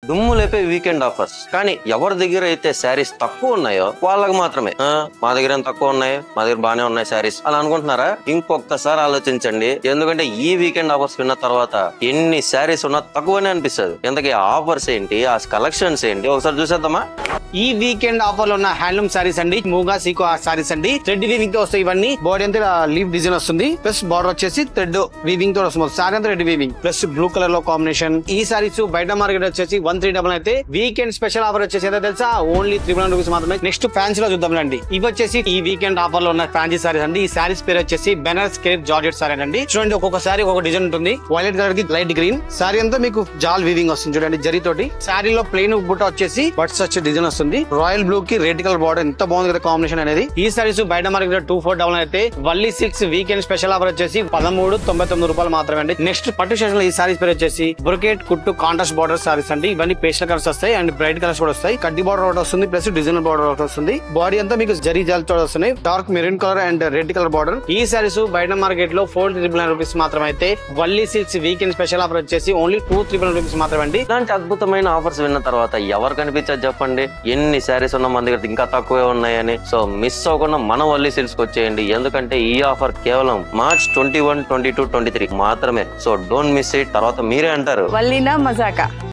దుమ్ము లేపే weekend offers. కానీ ఎవరి దగ్గర అయితే శారీస్ తక్కువ ఉన్నాయో వాళ్ళకి మాత్రమే మా దగ్గర ఎంత తక్కువ ఉన్నాయి, మా దగ్గర బానే ఉన్నాయి శారీస్ అలా అనుకుంటున్నారా? ఇంకొకసారి ఆలోచించండి. ఎందుకంటే ఈ వీకెండ్ ఆఫర్స్ విన్న తర్వాత ఎన్ని శారీస్ ఉన్నా తక్కువనే అనిపిస్తుంది. ఎందుకంటే ఆఫర్స్ ఏంటి, ఆ కలెక్షన్స్ ఏంటి ఒకసారి చూసేద్దామా? ఈ వీకెండ్ ఆఫర్ లో ఉన్న హ్యాండ్లూమ్ సారీస్ అండి, మూగా సీకో సారీస్ అండి. థ్రెడ్ వీవింగ్ తో వస్తాయి ఇవన్నీ. బాడీ అంతా లీవ్ డిజైన్ వస్తుంది, ప్లస్ బార్డర్ వచ్చేసి థ్రెడ్ వీవింగ్ తో వస్తుంది. సారీ అంతా red weaving plus blue colour లో కాంబినేషన్. ఈ సారీస్ బయట మార్కెట్ వచ్చేసి 1399 అయితే వీకెండ్ స్పెషల్ ఆఫర్ వచ్చేసి ఎంత తెలుసా? ఓన్లీ 300 రూపీస్ మాత్రమే. నెక్స్ట్ ఫ్యాన్సీ లో చూద్దాం అండి. ఇవి వచ్చేసి ఈ వీకెండ్ ఆఫర్ లో ఉన్న ఫ్యాన్సీ సారీస్ అండి. ఈ సారీస్ పేరు వచ్చేసి బెనారస్ క్రేప్ జార్జెట్ సారీ అండి. చూడండి, ఒక్కొక్క సారీ ఒక్కొక్క డిజైన్ ఉంటుంది. వైలెట్ కలర్ కి లైట్ గ్రీన్ సారీ అంతా మీకు జాల్ వీవింగ్ వస్తుంది. చూడండి జరీ తోటి. సారీలో ప్లెయిన్ బుట్ట వచ్చేసి బట్స్ వచ్చే డిజైన్ వస్తుంది. రాయల్ బ్లూ కి రెడ్ కలర్ బార్డర్ ఎంత బాగుంది కదా కాంబినేషన్ అనేది. ఈ సారీస్ బయట మార్కెట్ 2499 అయితే Valli silks weekend special offer వచ్చేసి 1399 రూపాయలు మాత్రమే అండి. నెక్స్ట్ పట్టు స్టేషన్ లో ఈ సారీస్ పేరు వచ్చేసి బ్రొకెట్ కుట్టు కాంట్రాస్ట్ బార్డర్ సారీస్ అండి. ఇవన్నీ పేస్టల్ కలర్స్ వస్తాయి అండ్ బ్రైట్ కలర్స్ కూడా వస్తాయి. కడ్డీ బార్డర్ ఒకటి వస్తుంది, ప్లస్ డిజైనర్ బార్డర్ ఒకటి వస్తుంది. బాడీ అంతా మీకు జరీ జాల్ తో వస్తున్నాయి. Dark maroon colour and red colour border. ఈ సారీస్ బయట మార్కెట్ లో 499 రూపీస్ మాత్రమే అయితే Valli silks weekend special offer వచ్చేసి ఓన్లీ 239 రూపీస్ మాత్రమే అండి. ఇలాంటి అద్భుతమైన ఆఫర్స్ విన్న తర్వాత ఎవరు కనిపించారు చెప్పండి? ఎన్ని శారీస్ ఉన్నా మన దగ్గర ఇంకా తక్కువే ఉన్నాయని. సో మిస్ అవ్వకుండా మన వల్లీ సిల్క్స్ వచ్చేయండి. ఎందుకంటే ఈ ఆఫర్ కేవలం మార్చ్ 21, 22, 23 మాత్రమే. So don't miss it. తర్వాత మీరే అంటారు వల్లీనా మజాకా.